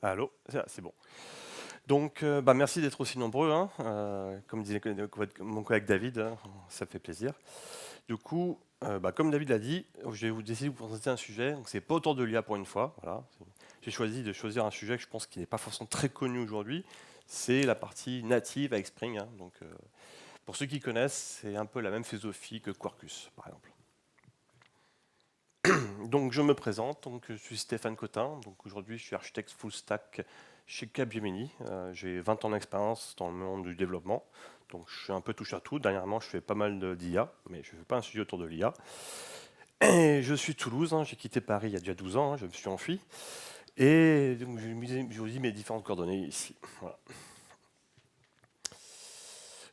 Allô, c'est bon. Donc, merci d'être aussi nombreux, hein, comme disait mon collègue David, hein, ça me fait plaisir. Du coup, comme David l'a dit, je vais vous décider de vous présenter un sujet. Donc, c'est pas autour de l'IA pour une fois. Voilà. J'ai choisi de choisir un sujet que je pense qui n'est pas forcément très connu aujourd'hui. C'est la partie native avec Spring, hein. Donc, pour ceux qui connaissent, c'est un peu la même philosophie que Quarkus, par exemple. Donc je me présente, donc, je suis Stéphane Cotin, donc aujourd'hui je suis architecte full stack chez Capgemini. J'ai 20 ans d'expérience dans le monde du développement, donc je suis un peu touche à tout. Dernièrement je fais pas mal d'IA, mais je ne fais pas un sujet autour de l'IA. Et je suis de Toulouse, hein, j'ai quitté Paris il y a déjà 12 ans, hein, je me suis enfui. Et donc je vous dis mes différentes coordonnées ici. Voilà.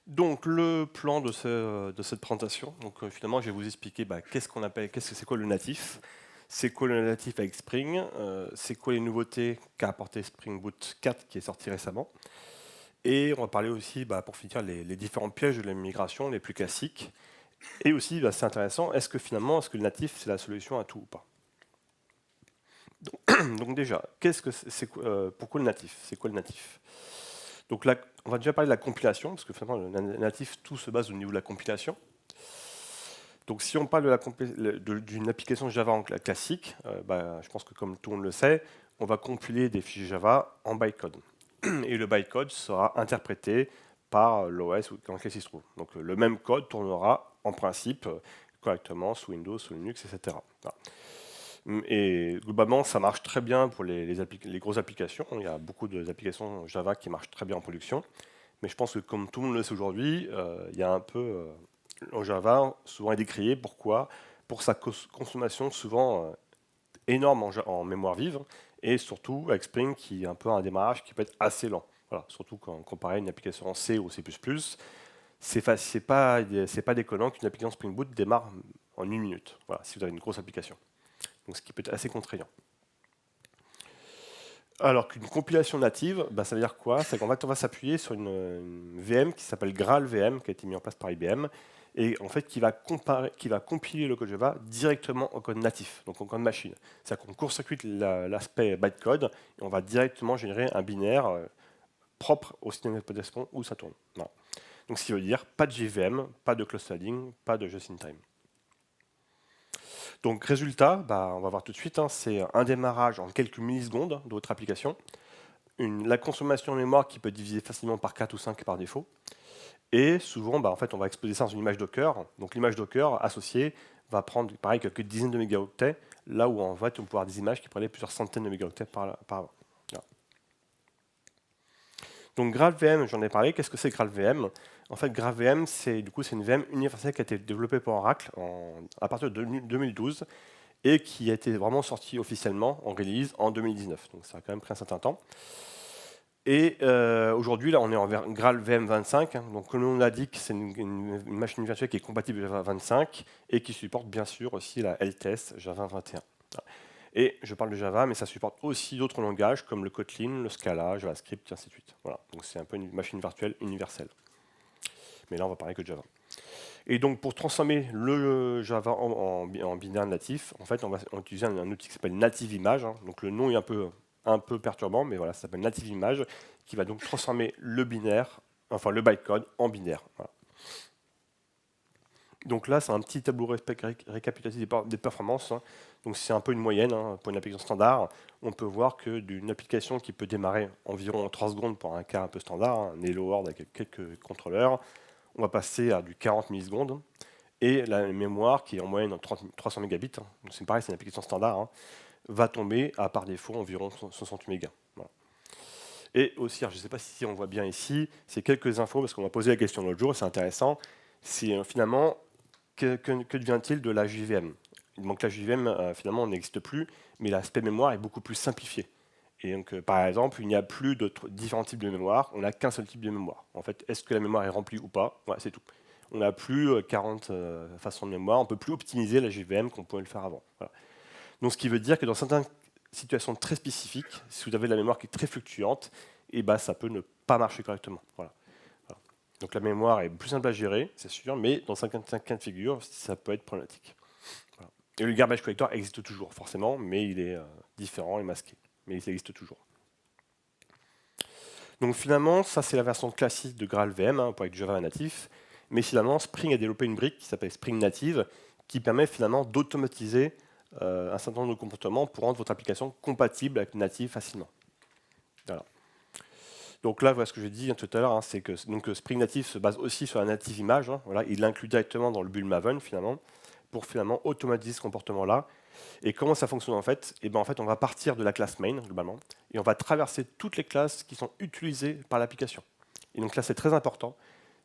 Donc le plan de cette présentation, donc finalement je vais vous expliquer qu'est-ce qu'on appelle, c'est quoi le natif, c'est quoi le natif avec Spring, c'est quoi les nouveautés qu'a apporté Spring Boot 4 qui est sorti récemment, et on va parler aussi pour finir les différents pièges de la migration les plus classiques, et aussi c'est intéressant, est-ce que le natif c'est la solution à tout ou pas. Donc déjà, pourquoi le natif, c'est quoi le natif. Donc là, on va déjà parler de la compilation, parce que finalement le natif tout se base au niveau de la compilation. Donc si on parle d'une application Java classique, je pense que comme tout le monde le sait, on va compiler des fichiers Java en bytecode. Et le bytecode sera interprété par l'OS dans lequel il se trouve. Donc le même code tournera en principe correctement sous Windows, sous Linux, etc. Voilà. Et globalement, ça marche très bien pour les grosses applications. Il y a beaucoup d'applications Java qui marchent très bien en production. Mais je pense que comme tout le monde le sait aujourd'hui, il y a un peu en Java, souvent est décrié. Pourquoi? Pour sa consommation souvent énorme en mémoire vive, et surtout avec Spring qui est un peu un démarrage qui peut être assez lent. Voilà, surtout quand comparé à une application en C ou C++, c'est pas déconnant qu'une application Spring Boot démarre en 1 minute, voilà, si vous avez une grosse application. Donc ce qui peut être assez contraignant. Alors qu'une compilation native, ça veut dire quoi? C'est qu'en fait, on va s'appuyer sur une VM qui s'appelle Graal VM, qui a été mise en place par IBM, et en fait, qui va compiler le code Java directement au code natif, donc au code machine. C'est-à-dire qu'on court-circuite l'aspect bytecode, et on va directement générer un binaire propre au système d'exploitation où ça tourne. Voilà. Donc, ce qui veut dire pas de JVM, pas de clustering, pas de just-in-time. Donc résultat, on va voir tout de suite, hein, c'est un démarrage en quelques millisecondes de votre application, la consommation de mémoire qui peut diviser facilement par 4 ou 5 par défaut, et souvent en fait, on va exposer ça dans une image Docker. Donc l'image Docker associée va prendre pareil quelques dizaines de mégaoctets, là où en fait on peut avoir des images qui prenaient plusieurs centaines de mégaoctets par avant. Voilà. Donc GraalVM, j'en ai parlé. Qu'est-ce que c'est GraalVM? En fait, GraalVM, c'est une VM universelle qui a été développée par Oracle à partir de 2012 et qui a été vraiment sortie officiellement en release en 2019. Donc ça a quand même pris un certain temps. Et aujourd'hui, là, on est en Graal VM25. Hein, donc, comme on l'a dit, c'est une machine virtuelle qui est compatible Java 25 et qui supporte bien sûr aussi la LTS Java 21. Et je parle de Java, mais ça supporte aussi d'autres langages comme le Kotlin, le Scala, JavaScript, et ainsi de suite. Voilà. Donc, c'est un peu une machine virtuelle universelle. Mais là, on va parler que de Java. Et donc, pour transformer le Java en binaire natif, en fait, on va utiliser un outil qui s'appelle Native Image. Hein. Donc, le nom est un peu perturbant, mais voilà, ça s'appelle Native Image, qui va donc transformer le binaire, enfin le bytecode, en binaire. Voilà. Donc là, c'est un petit tableau récapitulatif des performances. Hein. Donc c'est un peu une moyenne hein, pour une application standard. On peut voir que d'une application qui peut démarrer environ en 3 secondes pour un cas un peu standard, un Hello World avec quelques contrôleurs, on va passer à du 40 millisecondes. Et la mémoire, qui est en moyenne 300 mégabits, hein, donc c'est pareil, c'est une application standard, hein, va tomber à par défaut environ 68 mégas. Voilà. Et aussi, je ne sais pas si on voit bien ici, c'est quelques infos, parce qu'on m'a posé la question l'autre jour, c'est intéressant, c'est finalement, que devient-il de la JVM? Donc la JVM, finalement, n'existe plus, mais l'aspect mémoire est beaucoup plus simplifié. Et donc, par exemple, il n'y a plus de différents types de mémoire, on n'a qu'un seul type de mémoire. En fait, est-ce que la mémoire est remplie ou pas? Voilà, c'est tout. On n'a plus 40 façons de mémoire, on ne peut plus optimiser la JVM qu'on pouvait le faire avant. Voilà. Donc, ce qui veut dire que dans certaines situations très spécifiques, si vous avez de la mémoire qui est très fluctuante, ça peut ne pas marcher correctement. Voilà. Voilà. Donc la mémoire est plus simple à gérer, c'est sûr, mais dans certains cas de figure, ça peut être problématique. Voilà. Et le garbage collector existe toujours, forcément, mais il est différent et masqué. Mais il existe toujours. Donc finalement, ça c'est la version classique de GraalVM pour avec Java natif, mais finalement Spring a développé une brique qui s'appelle Spring Native, qui permet finalement d'automatiser un certain nombre de comportements pour rendre votre application compatible avec Native facilement. Voilà. Donc là, voilà ce que j'ai dit tout à l'heure, c'est que Spring Native se base aussi sur la native image. Voilà, il l'inclut directement dans le build Maven finalement, pour finalement automatiser ce comportement-là. Et comment ça fonctionne en fait? Et ben en fait, on va partir de la classe main globalement, et on va traverser toutes les classes qui sont utilisées par l'application. Et donc là, c'est très important,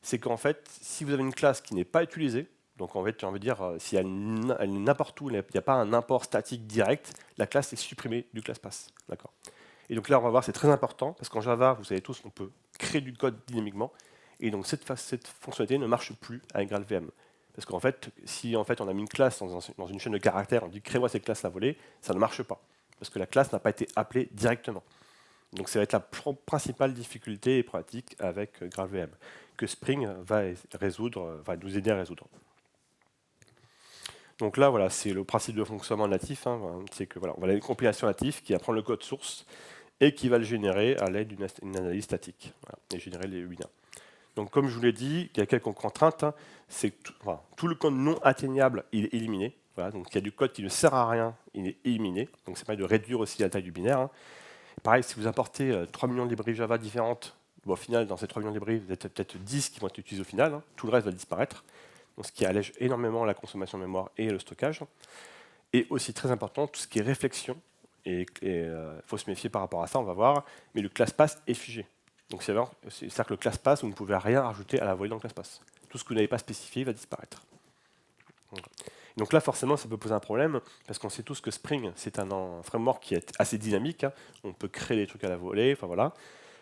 c'est qu'en fait, si vous avez une classe qui n'est pas utilisée, donc en fait, on veut dire, si elle est n'importe où, il n'y a pas un import statique direct, la classe est supprimée du ClassPass. D'accord. Et donc là, on va voir, c'est très important, parce qu'en Java, vous savez tous, on peut créer du code dynamiquement, et donc cette fonctionnalité ne marche plus avec GraalVM. Parce qu'en fait, si en fait, on a mis une classe dans une chaîne de caractères, on dit crée-moi cette classe à voler, ça ne marche pas, parce que la classe n'a pas été appelée directement. Donc ça va être la principale difficulté et pratique avec GraalVM, que Spring va nous aider à résoudre. Donc là, voilà, c'est le principe de fonctionnement natif, c'est que voilà, on va avoir une compilation native qui va prendre le code source et qui va le générer à l'aide d'une analyse statique, voilà, et générer les winners. Donc comme je vous l'ai dit, il y a quelques contraintes, c'est que tout le code non atteignable, il est éliminé. Voilà, donc il y a du code qui ne sert à rien, il est éliminé. Donc ça permet de réduire aussi la taille du binaire. Pareil, si vous importez 3 millions de librairies Java différentes, au final, dans ces 3 millions de librairies, vous êtes peut-être 10 qui vont être utilisées au final, tout le reste va disparaître, donc ce qui allège énormément la consommation de mémoire et le stockage. Et aussi très important, tout ce qui est réflexion, et faut se méfier par rapport à ça, on va voir, mais le ClassPass est figé. Donc c'est-à-dire que le ClassPass, vous ne pouvez rien rajouter à la volée dans le ClassPass. Tout ce que vous n'avez pas spécifié va disparaître. Donc là, forcément, ça peut poser un problème, parce qu'on sait tous que Spring, c'est un framework qui est assez dynamique. On peut créer des trucs à la volée, enfin voilà.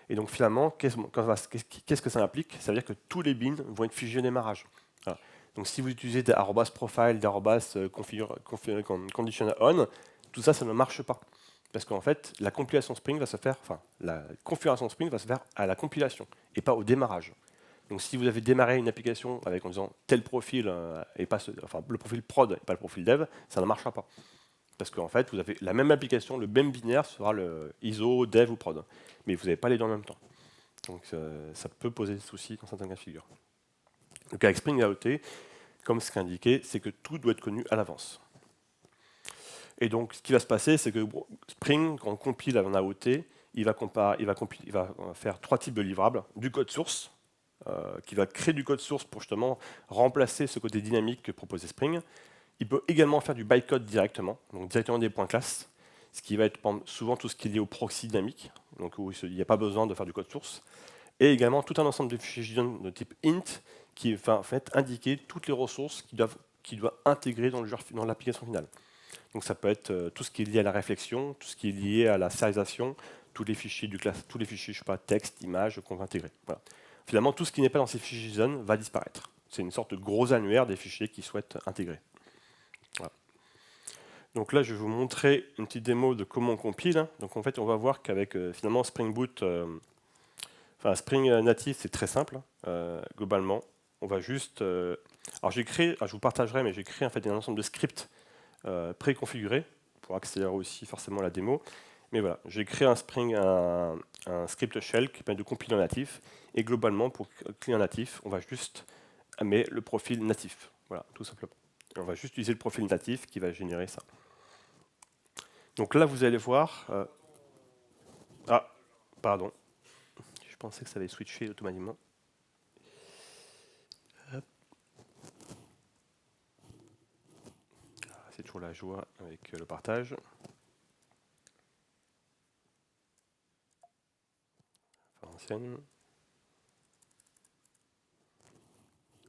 Et donc finalement, qu'est-ce que ça implique? Ça veut dire que tous les bins vont être figés au démarrage. Voilà. Donc si vous utilisez des @profile, des conditional on, tout ça, ça ne marche pas. Parce qu'en fait, la compilation Spring va se faire, enfin, la configuration Spring va se faire à la compilation, et pas au démarrage. Donc si vous avez démarré une application avec en disant tel profil et pas le profil prod et pas le profil dev, ça ne marchera pas. Parce qu'en fait, vous avez la même application, le même binaire sera le ISO, dev ou prod. Mais vous n'avez pas les deux en même temps. Donc ça peut poser des soucis dans certains cas de figure. Donc avec Spring AOT, comme ce qu'indiqué, c'est que tout doit être connu à l'avance. Et donc ce qui va se passer, c'est que Spring, quand on compile en AOT, il va faire 3 types de livrables. Du code source, qui va créer du code source pour justement remplacer ce côté dynamique que proposait Spring. Il peut également faire du bytecode directement, donc directement des points classes, ce qui va être souvent tout ce qui est lié au proxy dynamique, donc où il n'y a pas besoin de faire du code source, et également tout un ensemble de fichiers JSON de type int qui va en fait indiquer toutes les ressources qu'il doit intégrer dans l'application finale. Donc ça peut être tout ce qui est lié à la réflexion, tout ce qui est lié à la serialisation, tous les fichiers je sais pas, texte, image qu'on va intégrer. Voilà. Finalement, tout ce qui n'est pas dans ces fichiers JSON va disparaître. C'est une sorte de gros annuaire des fichiers qui souhaitent intégrer. Voilà. Donc là, je vais vous montrer une petite démo de comment on compile. Donc en fait, on va voir qu'avec finalement Spring Boot, Spring Native, c'est très simple. Globalement, on va juste. Alors je vous partagerai, mais j'ai créé en fait un ensemble de scripts préconfigurés pour accélérer aussi forcément la démo. Mais voilà, j'ai créé un script shell qui permet de compiler en natif. Et globalement, pour client natif, on va juste mettre le profil natif. Voilà, tout simplement. Et on va juste utiliser le profil natif qui va générer ça. Donc là, vous allez voir... Ah, pardon. Je pensais que ça allait switcher automatiquement. C'est toujours la joie avec le partage. Ancienne.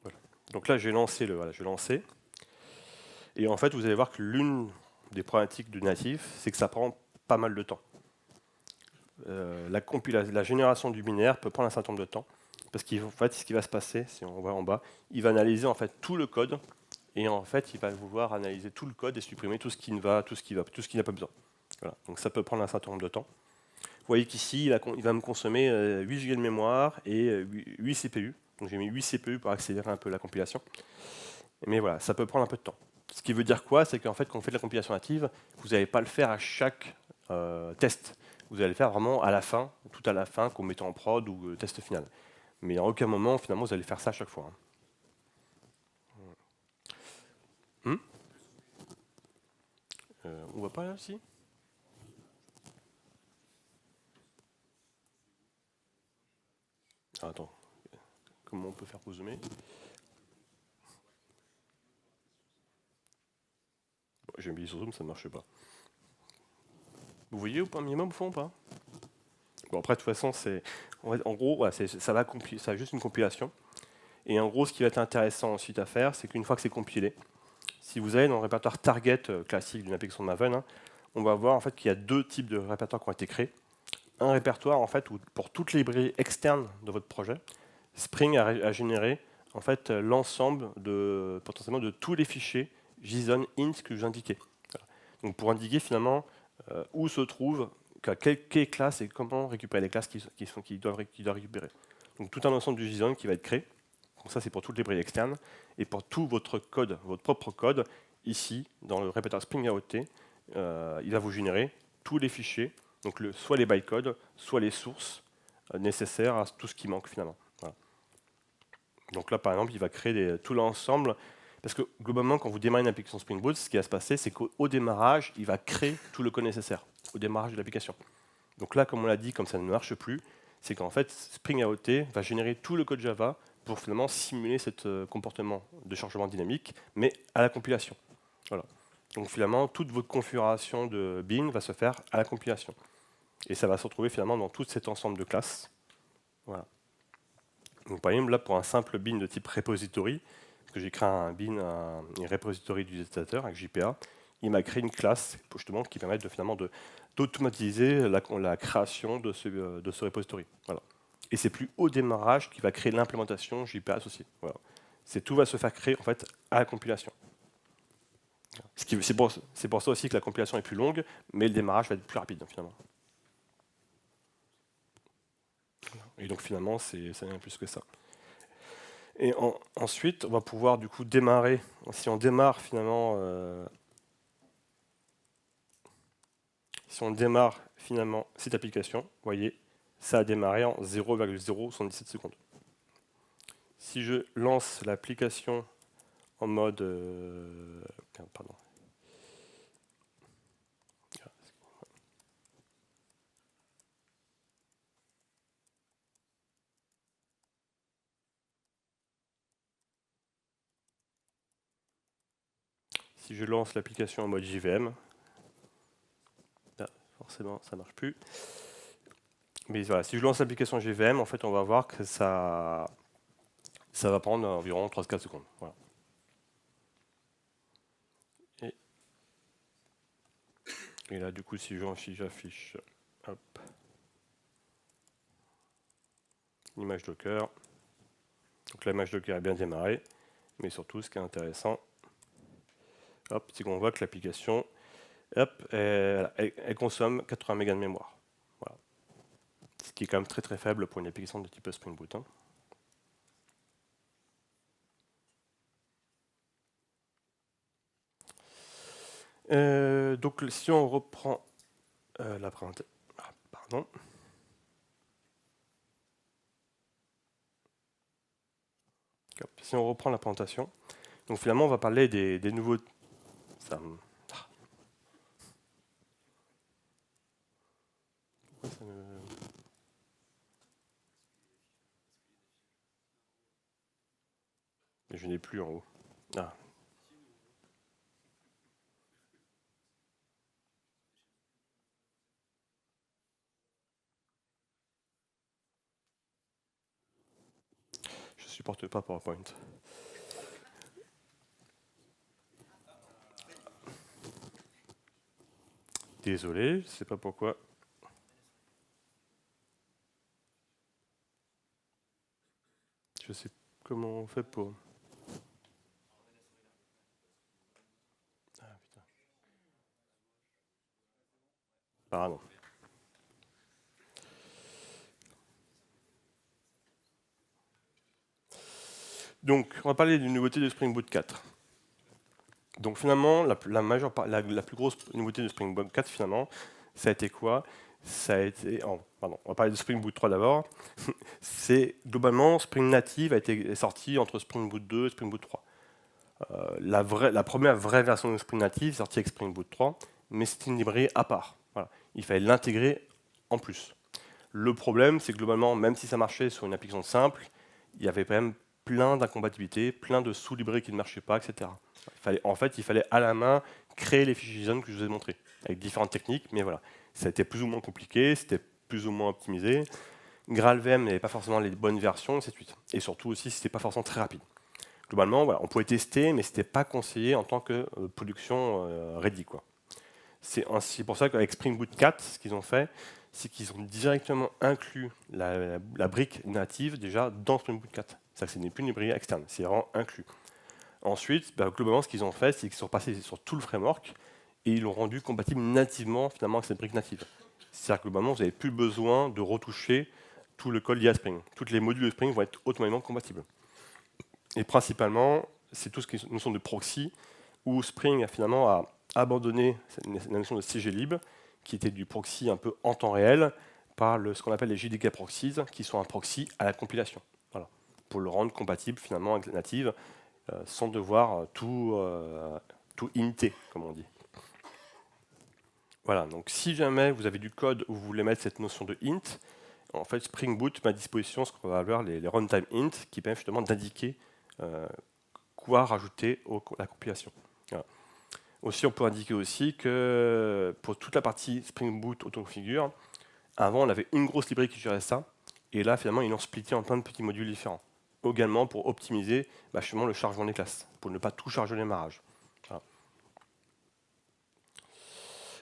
Voilà. Donc là, j'ai lancé Et en fait, vous allez voir que l'une des problématiques du natif, c'est que ça prend pas mal de temps. La génération du binaire peut prendre un certain nombre de temps, parce qu'en fait, ce qui va se passer, si on va en bas, il va analyser en fait tout le code, et en fait, il va vouloir analyser tout le code et supprimer tout ce qui n'a pas besoin. Voilà. Donc ça peut prendre un certain nombre de temps. Vous voyez qu'ici, il va me consommer 8 Go de mémoire et 8 CPU. Donc j'ai mis 8 CPU pour accélérer un peu la compilation. Mais voilà, ça peut prendre un peu de temps. Ce qui veut dire quoi? C'est qu'en fait, quand vous faites la compilation native, vous n'allez pas le faire à chaque test. vous allez le faire vraiment à la fin, tout à la fin, qu'on mette en prod ou test final. Mais à aucun moment, finalement, vous allez faire ça à chaque fois. On voit pas là, si? Ah, attends, comment on peut faire pour zoomer? J'ai mis sur zoom, ça ne marche pas. Vous voyez ou pas un minimum au fond ou pas? Bon, après, de toute façon, en gros, voilà, ça a juste une compilation. Et en gros, ce qui va être intéressant ensuite à faire, c'est qu'une fois que c'est compilé, si vous allez dans le répertoire target classique d'une application de Maven, hein, on va voir en fait qu'il y a deux types de répertoires qui ont été créés. Un répertoire en fait où pour toutes les librairies externes de votre projet, Spring a généré en fait l'ensemble potentiellement de tous les fichiers JSON int que je vous indiquais. Voilà. Donc pour indiquer finalement où se trouve quelle classe et comment récupérer les classes qui doivent récupérer. Donc tout un ensemble du JSON qui va être créé. Donc ça c'est pour toutes les librairies externes et pour tout votre code, votre propre code ici dans le répertoire Spring AOT, il va vous générer tous les fichiers, donc soit les bytecodes, soit les sources nécessaires à tout ce qui manque finalement. Voilà. Donc là, par exemple, il va créer tout l'ensemble, parce que globalement, quand vous démarrez une application Spring Boot, ce qui va se passer, c'est qu'au démarrage, il va créer tout le code nécessaire, au démarrage de l'application. Donc là, comme on l'a dit, comme ça ne marche plus, c'est qu'en fait, Spring AOT va générer tout le code Java pour finalement simuler ce comportement de chargement dynamique, mais à la compilation. Voilà. Donc finalement, toute votre configuration de bin va se faire à la compilation. Et ça va se retrouver finalement dans tout cet ensemble de classes. Voilà. Donc par exemple, là, pour un simple bin de type repository, parce que j'ai créé un bin, un repository d'utilisateur avec JPA, il m'a créé une classe justement qui permet finalement d'automatiser la création de ce repository. Voilà. Et c'est plus au démarrage qui va créer l'implémentation JPA associée. Voilà. Tout va se faire créer en fait à la compilation. C'est pour ça aussi que la compilation est plus longue, mais le démarrage va être plus rapide finalement. Et donc finalement, ça n'est plus que ça. Et ensuite, on va pouvoir du coup démarrer. Si on démarre finalement, cette application, vous voyez, ça a démarré en 0,077 secondes. Si je lance l'application en mode, pardon. Si je lance l'application en mode JVM, là, forcément, ça ne marche plus. Mais voilà, si je lance l'application JVM, en fait, on va voir que ça va prendre environ 3-4 secondes. Voilà. Et là, du coup, si j'affiche l'image Docker, donc l'image Docker est bien démarrée, mais surtout, ce qui est intéressant, c'est qu'on voit que l'application, elle consomme 80 mégas de mémoire. Voilà. Ce qui est quand même très très faible pour une application de type Spring Boot. Hein. Donc si on reprend la présentation, pardon. Si on reprend la présentation, donc finalement on va parler des nouveaux. Ça me... Mais je n'ai plus en haut. Ah. Je supporte pas PowerPoint. Désolé, je sais pas pourquoi. Je sais comment on fait pour. Ah putain. Pardon. Donc, on va parler d'une nouveauté de Spring Boot 4. Donc finalement, la plus grosse nouveauté de Spring Boot 4, finalement, ça a été quoi? ça a été, pardon, on va parler de Spring Boot 3 d'abord. C'est globalement Spring Native est sorti entre Spring Boot 2 et Spring Boot 3. La première vraie version de Spring Native est sortie avec Spring Boot 3, mais c'était une librairie à part. Voilà. Il fallait l'intégrer en plus. Le problème, c'est que globalement, même si ça marchait sur une application simple, il y avait quand même plein d'incompatibilités, plein de sous-librairies qui ne marchaient pas, etc. En fait, il fallait à la main créer les fichiers JSON que je vous ai montrés, avec différentes techniques, mais voilà. Ça a été plus ou moins compliqué, c'était plus ou moins optimisé. GraalVM n'avait pas forcément les bonnes versions, et ainsi de suite. Et surtout aussi, c'était pas forcément très rapide. Globalement, voilà, on pouvait tester, mais c'était pas conseillé en tant que production ready, quoi. C'est ainsi pour ça qu'avec Spring Boot 4, ce qu'ils ont fait, c'est qu'ils ont directement inclus la brique native déjà dans Spring Boot 4. C'est-à-dire que ce n'est plus une librairie externe, c'est vraiment inclus. Ensuite, globalement, ce qu'ils ont fait, c'est qu'ils sont passés sur tout le framework et ils l'ont rendu compatible nativement finalement avec cette brique native. C'est-à-dire que globalement, vous n'avez plus besoin de retoucher tout le code lié à Spring. Tous les modules de Spring vont être automatiquement compatibles. Et principalement, c'est tout ce qui est notion de proxy, où Spring finalement a abandonné la notion de CGlib, qui était du proxy un peu en temps réel, par ce qu'on appelle les JDK proxies, qui sont un proxy à la compilation. Voilà. Pour le rendre compatible finalement avec la native, sans devoir tout inter, comme on dit. Voilà, donc si jamais vous avez du code où vous voulez mettre cette notion de int, en fait Spring Boot met à disposition ce qu'on va appeler les runtime int, qui permettent justement d'indiquer quoi rajouter à la compilation. Voilà. Aussi, on peut indiquer aussi que pour toute la partie Spring Boot autoconfigure, avant on avait une grosse librairie qui gérait ça, et là finalement ils l'ont splitté en plein de petits modules différents. Également pour optimiser justement le chargement des classes, pour ne pas tout charger au démarrage. Voilà.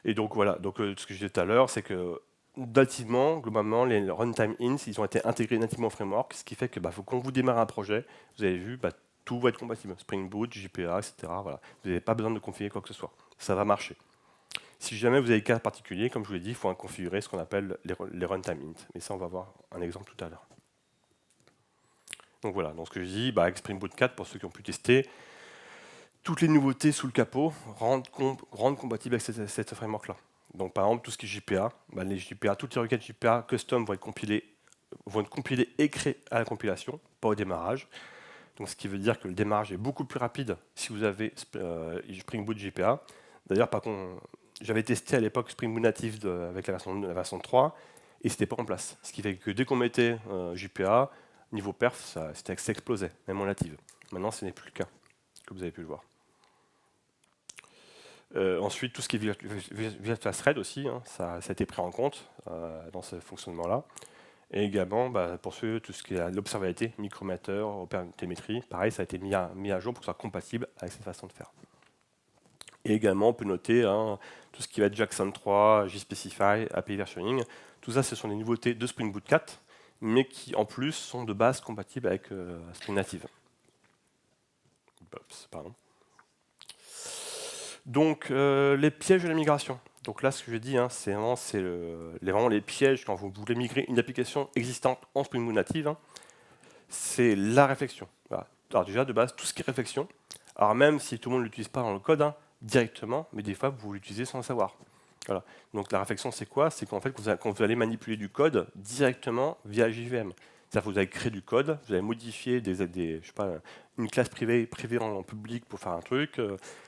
Et donc voilà, donc, ce que je disais tout à l'heure, c'est que nativement, globalement, les runtime ins, ils ont été intégrés nativement au framework, ce qui fait que quand vous démarrez un projet, vous avez vu, tout va être compatible. Spring Boot, JPA, etc. Voilà. Vous n'avez pas besoin de configurer quoi que ce soit. Ça va marcher. Si jamais vous avez des cas particuliers, comme je vous l'ai dit, il faut configurer ce qu'on appelle les runtime int. Mais ça, on va voir un exemple tout à l'heure. Donc voilà, donc ce que je dis, avec Spring Boot 4, pour ceux qui ont pu tester, toutes les nouveautés sous le capot rendent compatibles avec cette framework-là. Donc par exemple, tout ce qui est JPA, les JPA, toutes les requêtes JPA custom vont être compilées et créées à la compilation, pas au démarrage. Donc ce qui veut dire que le démarrage est beaucoup plus rapide si vous avez Spring Boot JPA. D'ailleurs, par contre, j'avais testé à l'époque Spring Boot Native avec la version 3 et c'était pas en place. Ce qui fait que dès qu'on mettait JPA, niveau perf, ça explosait, même en native. Maintenant, ce n'est plus le cas, comme vous avez pu le voir. Ensuite, tout ce qui est Virtual Thread aussi, ça a été pris en compte dans ce fonctionnement-là. Et également, pour tout ce qui est l'observabilité, micrometer, opératémétrie, pareil, ça a été mis à jour pour que ce soit compatible avec cette façon de faire. Et également, on peut noter tout ce qui va être Jackson 3, JSpecify, API Versioning. Tout ça, ce sont des nouveautés de Spring Boot 4, mais qui, en plus, sont de base compatibles avec Spring Native. Oups, pardon. Donc, les pièges de la migration. Donc là, ce que je dis, c'est vraiment les pièges quand vous voulez migrer une application existante en Spring Boot Native. C'est la réflexion. Voilà. Alors déjà, de base, tout ce qui est réflexion, alors même si tout le monde ne l'utilise pas dans le code directement, mais des fois, vous l'utilisez sans le savoir. Voilà. Donc la réflexion, c'est quoi? C'est qu'en fait, quand vous allez manipuler du code directement via JVM. C'est-à-dire que vous allez créer du code, vous allez modifier je sais pas, une classe privée en public pour faire un truc.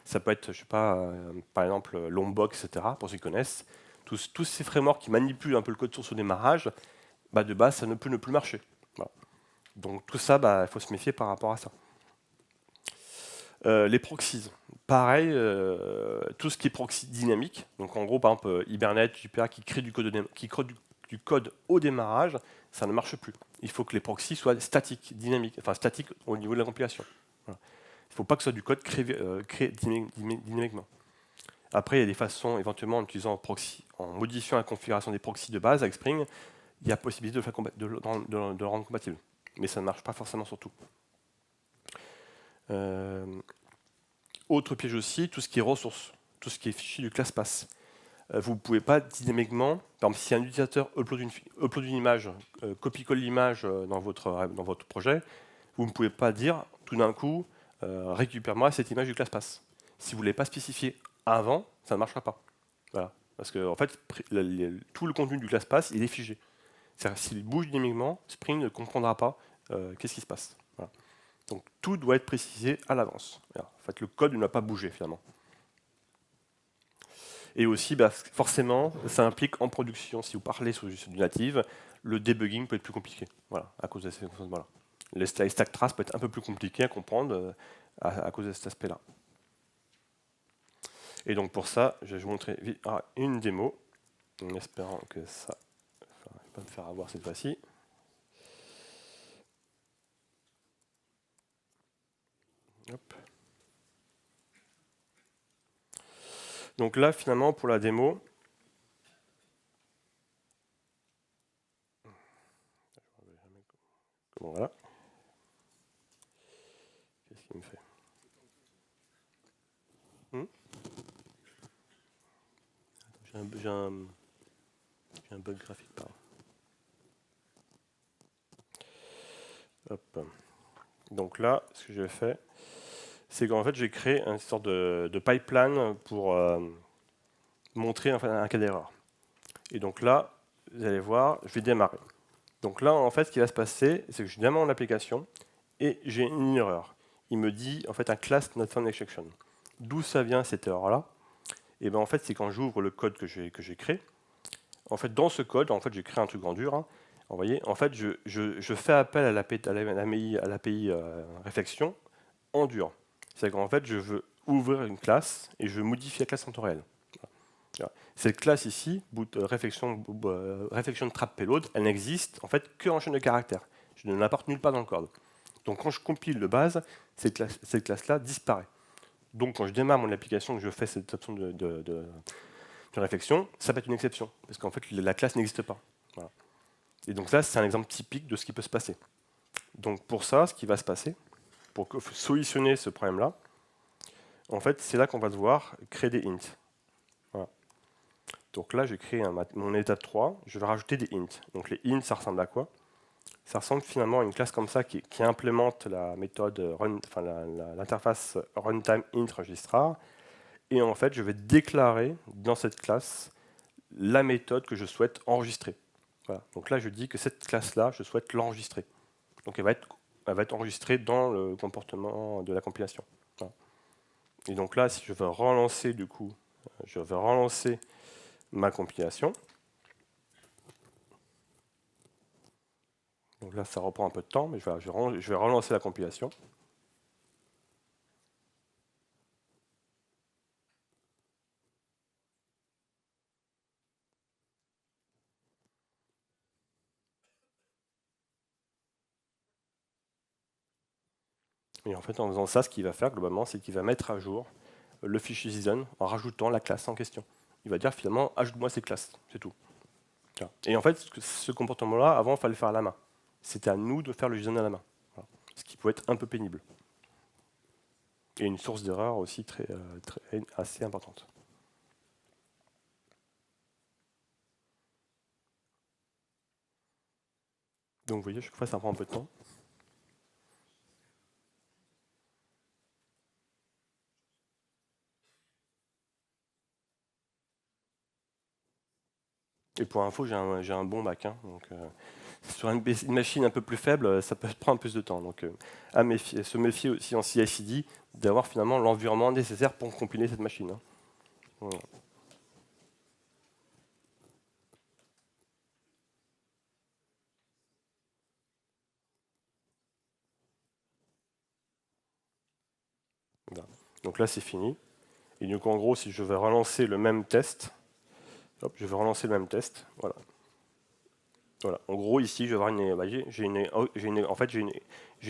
Ça peut être, je sais pas, par exemple, Lombok, etc., pour ceux qui connaissent. Tous ces frameworks qui manipulent un peu le code source au démarrage, de base, ça ne peut ne plus marcher. Voilà. Donc tout ça, il faut se méfier par rapport à ça. Les proxies, pareil, tout ce qui est proxy dynamique, donc en gros par exemple Hibernate, JPA qui crée du code au démarrage, ça ne marche plus. Il faut que les proxys soient statiques, dynamiques, enfin statiques au niveau de la compilation. Voilà. Il ne faut pas que ce soit du code créé dynamiquement. Après, il y a des façons, éventuellement en utilisant proxy, en modifiant la configuration des proxys de base avec Spring, il y a possibilité de le rendre compatible. Mais ça ne marche pas forcément sur tout. Autre piège aussi, tout ce qui est ressources, tout ce qui est fichier du ClassPass. Vous ne pouvez pas dynamiquement, par exemple, si un utilisateur upload une image, copie-colle l'image dans votre projet, vous ne pouvez pas dire tout d'un coup, récupère-moi cette image du ClassPass. Si vous ne l'avez pas spécifié avant, ça ne marchera pas. Voilà. Parce que en fait, tout le contenu du ClassPass, il est figé. C'est-à-dire s'il bouge dynamiquement, Spring ne comprendra pas qu'est-ce qui se passe. Voilà. Donc tout doit être précisé à l'avance. Voilà. En fait, le code ne doit pas bouger finalement. Et aussi, forcément, ça implique en production, si vous parlez sur du native, le debugging peut être plus compliqué. Voilà, à cause de ces voilà. Les stack trace peut être un peu plus compliqué à comprendre à cause de cet aspect-là. Et donc pour ça, je vais vous montrer une démo, en espérant que ça ne va pas me faire avoir cette fois-ci. Hop. Donc là, finalement, pour la démo, voilà. Qu'est-ce qu'il me fait J'ai un bug graphique, pardon. Hop. Donc là, ce que j'ai fait, c'est qu'en fait, j'ai créé une sorte de pipeline pour montrer en fait, un cas d'erreur. Et donc là, vous allez voir, je vais démarrer. Donc là, en fait, ce qui va se passer, c'est que je démarre mon application et j'ai une erreur. Il me dit, en fait, un class not found exception. D'où ça vient cette erreur-là? Et bien en fait, c'est quand j'ouvre le code que j'ai créé. En fait, dans ce code, en fait, j'ai créé un truc en dur. Hein. Vous voyez, en fait, je fais appel à l'API réflexion en dur. C'est qu'en fait, je veux ouvrir une classe et je veux modifier la classe en temps réel. Voilà. Cette classe ici, réflexion trap payload, elle n'existe en fait qu'en chaîne de caractères. Je ne l'apporte nulle part dans le code. Donc quand je compile de base, cette classe-là disparaît. Donc quand je démarre mon application, que je fais cette option de réflexion, ça peut être une exception, parce qu'en fait la classe n'existe pas. Voilà. Et donc là, c'est un exemple typique de ce qui peut se passer. Donc pour ça, ce qui va se passer, pour solutionner ce problème-là, en fait, c'est là qu'on va devoir créer des ints. Voilà. Donc là, j'ai créé mon étape 3, je vais rajouter des ints. Donc les ints, ça ressemble à quoi? Ça ressemble finalement à une classe comme ça qui implémente la méthode l'interface runtime int registrar. Et en fait, je vais déclarer dans cette classe la méthode que je souhaite enregistrer. Voilà. Donc là, je dis que cette classe-là, je souhaite l'enregistrer. Donc elle va être enregistrée dans le comportement de la compilation. Voilà. Et donc là, si je veux relancer du coup, je vais relancer ma compilation. Donc là, ça reprend un peu de temps, mais je vais relancer la compilation. Et en fait, en faisant ça, ce qu'il va faire globalement, c'est qu'il va mettre à jour le fichier season en rajoutant la classe en question. Il va dire finalement, ajoute-moi ces classes, c'est tout. Et en fait, ce comportement-là, avant, il fallait le faire à la main. C'était à nous de faire le JSON à la main. Voilà. Ce qui pouvait être un peu pénible. Et une source d'erreur aussi assez importante. Donc vous voyez, chaque fois, ça prend un peu de temps. Et pour info, j'ai un bon Mac. Hein, donc, sur une machine un peu plus faible, ça peut prendre plus de temps. Donc, se méfier aussi en CI/CD d'avoir finalement l'environnement nécessaire pour compiler cette machine. Hein. Voilà. Voilà. Donc là, c'est fini. Et donc, en gros, si je vais relancer le même test, hop, je vais relancer le même test. Voilà. Voilà. En gros, ici, je vais avoir j'ai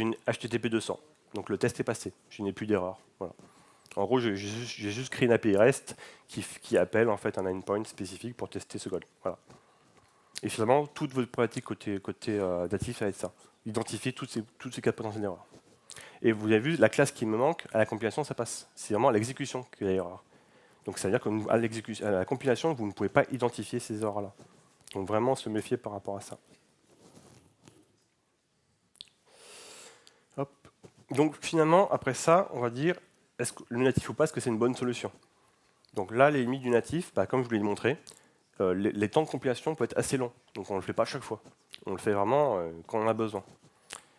une HTTP 200. Donc le test est passé. Je n'ai plus d'erreur. Voilà. En gros, j'ai juste créé une API REST qui appelle en fait un endpoint spécifique pour tester ce code. Voilà. Et finalement, toute votre problématique côté natif, ça va être ça. Identifier toutes ces cas potentiels d'erreur. Et vous avez vu, la classe qui me manque, à la compilation, ça passe. C'est vraiment à l'exécution qu'il y a l'erreur. Donc ça veut dire qu'à la compilation, vous ne pouvez pas identifier ces erreurs-là. Donc vraiment se méfier par rapport à ça. Hop. Donc finalement, après ça, on va dire, est-ce que le natif ou pas, est-ce que c'est une bonne solution? Donc là, les limites du natif, bah, comme je vous l'ai montré, les temps de compilation peuvent être assez longs. Donc on ne le fait pas à chaque fois. On le fait vraiment quand on a besoin.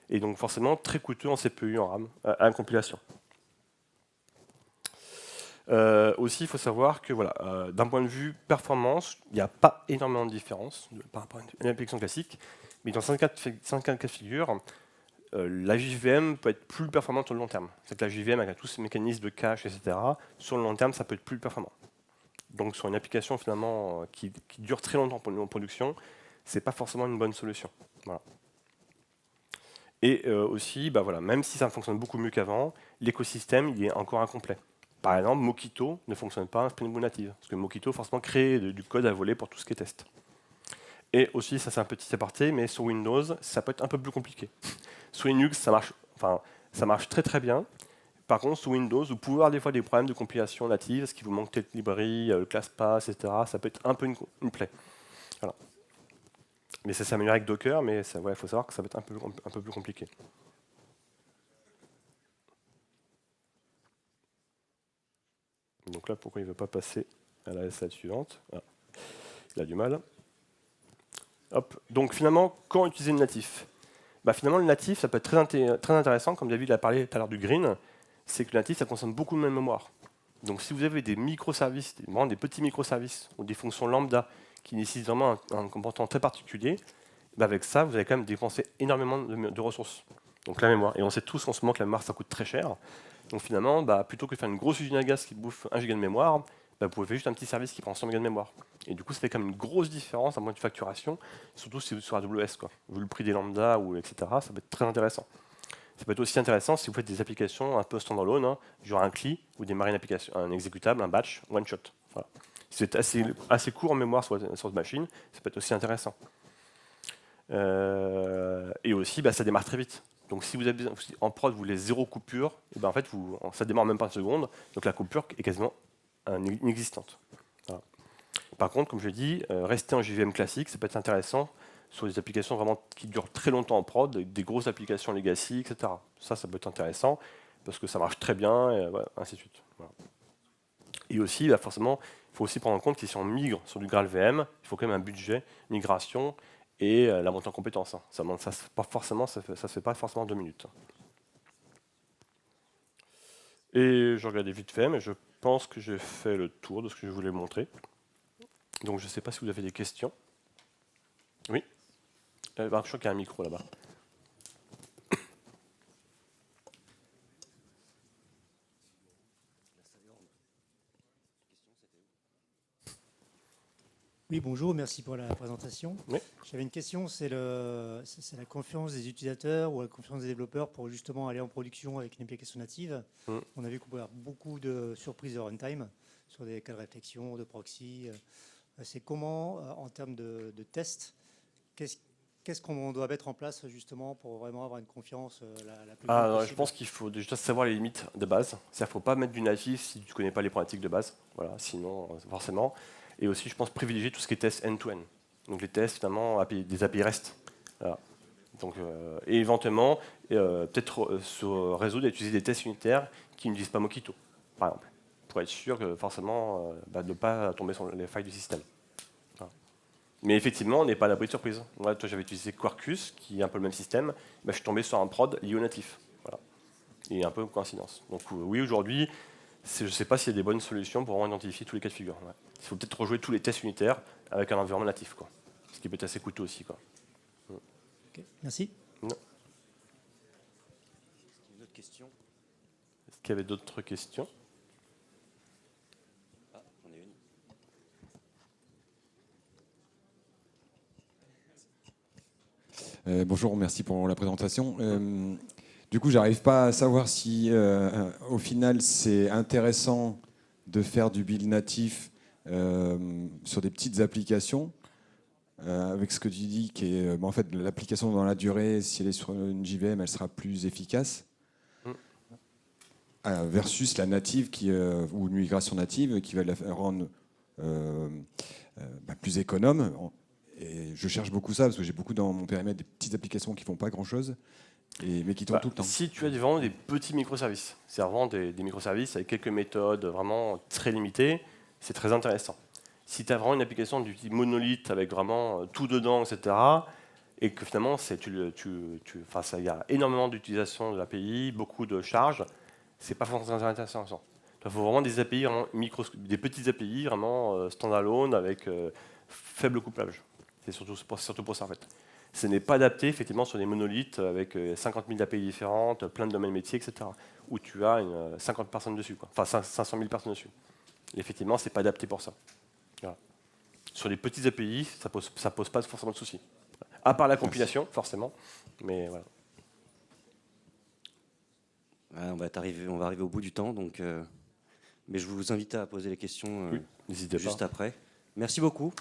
Et donc forcément très coûteux en CPU, en RAM, à la compilation. Aussi, il faut savoir que voilà, d'un point de vue performance, il n'y a pas énormément de différence par rapport à une application classique, mais dans certains cas de figure, la JVM peut être plus performante sur le long terme. C'est que la JVM, avec tous ces mécanismes de cache, etc., sur le long terme, ça peut être plus performant. Donc sur une application finalement qui dure très longtemps en production, c'est pas forcément une bonne solution. Voilà. Et aussi, bah voilà, même si ça fonctionne beaucoup mieux qu'avant, l'écosystème il est encore incomplet. Par exemple, Mockito ne fonctionne pas en Spring Boot native, parce que Mockito forcément crée du code à voler pour tout ce qui est test. Et aussi, ça c'est un petit aparté, mais sur Windows, ça peut être un peu plus compliqué. Sur Linux, ça marche très très bien. Par contre, sous Windows, vous pouvez avoir des fois des problèmes de compilation native, parce qu'il vous manque telle librairie, ClassPass, etc. Ça peut être un peu une plaie. Voilà. Mais ça s'améliore avec Docker, mais il faut savoir que ça va être un peu plus compliqué. Donc là, pourquoi il ne veut pas passer à la slide suivante? Il a du mal. Hop. Donc finalement, quand utiliser le natif? Bah, finalement, le natif, ça peut être très intéressant, comme David a parlé tout à l'heure du green, c'est que le natif, ça consomme beaucoup de mémoire. Donc si vous avez des microservices, vraiment des petits microservices, ou des fonctions lambda qui nécessitent vraiment un comportement très particulier, bah avec ça, vous allez quand même dépenser énormément de ressources. Donc la mémoire. Et on sait tous en ce moment que la mémoire, ça coûte très cher. Donc finalement, bah, plutôt que de faire une grosse usine à gaz qui bouffe 1 giga de mémoire, bah, vous pouvez faire juste un petit service qui prend 100 mégas de mémoire. Et du coup, ça fait quand même une grosse différence en point de facturation, surtout si vous êtes sur AWS, quoi. Vu le prix des lambda, ou etc., ça peut être très intéressant. Ça peut être aussi intéressant si vous faites des applications un peu standalone, hein, genre un CLI, ou démarrer une application, un exécutable, un batch, one shot. Voilà. Si c'est assez court en mémoire sur votre machine, ça peut être aussi intéressant. Et aussi, bah, ça démarre très vite. Donc si vous avez en prod, vous voulez zéro coupure, et ben en fait, ça démarre même pas une seconde, donc la coupure est quasiment inexistante. Voilà. Par contre, comme je l'ai dit, rester en JVM classique, ça peut être intéressant sur des applications vraiment qui durent très longtemps en prod, des grosses applications legacy, etc. Ça peut être intéressant, parce que ça marche très bien, et voilà, ainsi de suite. Voilà. Et aussi, bah, forcément, il faut aussi prendre en compte que si on migre sur du GraalVM, il faut quand même un budget migration et la montée en compétences. Hein. Ça ne se fait pas forcément en 2 minutes. Et je regardais vite fait, mais je pense que j'ai fait le tour de ce que je voulais montrer. Donc je ne sais pas si vous avez des questions. Oui, je crois qu'il y a un micro là-bas. Oui, bonjour, merci pour la présentation. Oui. J'avais une question, c'est la confiance des utilisateurs ou la confiance des développeurs pour justement aller en production avec une application native. On a vu qu'on pouvait avoir beaucoup de surprises de runtime sur des cas de réflexion, de proxy. C'est comment, en termes de tests, qu'est-ce qu'on doit mettre en place justement pour vraiment avoir une confiance la plus grande possible? Je pense qu'il faut déjà savoir les limites de base. C'est-à-dire qu'il ne faut pas mettre du natif si tu ne connais pas les problématiques de base. Voilà, sinon, forcément. Et aussi, je pense, privilégier tout ce qui est test end-to-end. Donc les tests, finalement, des API REST. Voilà. Donc, et éventuellement, peut-être sur réseau, d'utiliser des tests unitaires qui n'utilisent pas Mockito, par exemple, pour être sûr que forcément de ne pas tomber sur les failles du système. Voilà. Mais effectivement, on n'est pas à l'abri de surprise. Moi, j'avais utilisé Quarkus, qui est un peu le même système. Je suis tombé sur un prod lié au natif. Voilà. Et un peu coïncidence. Donc oui, aujourd'hui, je ne sais pas s'il y a des bonnes solutions pour vraiment identifier tous les cas de figure. Ouais. Il faut peut-être rejouer tous les tests unitaires avec un environnement natif, quoi. Ce qui peut être assez coûteux aussi, quoi. Okay, merci. Non. Est-ce qu'il y avait d'autres questions? J'en ai une. Bonjour, merci pour la présentation. Du coup, j'arrive pas à savoir si, au final, c'est intéressant de faire du build natif sur des petites applications, avec ce que tu dis, qui est, en fait, l'application dans la durée, si elle est sur une JVM, elle sera plus efficace, versus la native ou une migration native qui va la rendre plus économe. Et je cherche beaucoup ça parce que j'ai beaucoup dans mon périmètre des petites applications qui font pas grand-chose, mais qui tournent tout le temps. Si tu as vraiment des petits microservices, c'est vraiment des microservices avec quelques méthodes vraiment très limitées, c'est très intéressant. Si tu as vraiment une application du type monolithe avec vraiment tout dedans, etc., et que finalement, il y a énormément d'utilisation de l'API, beaucoup de charges, c'est pas forcément intéressant. Il faut vraiment des API, des petites API vraiment standalone avec faible couplage. C'est surtout pour ça en fait. Ce n'est pas adapté effectivement sur des monolithes avec 50 000 API différentes, plein de domaines métiers, etc. Où tu as 50 personnes dessus, quoi. Enfin 500 000 personnes dessus. Et effectivement, c'est pas adapté pour ça. Voilà. Sur les petites API, ça pose pas forcément de soucis. À part la compilation, forcément. Mais voilà. On va arriver au bout du temps, donc, mais je vous invite à poser les questions N'hésitez pas. juste après. Merci beaucoup.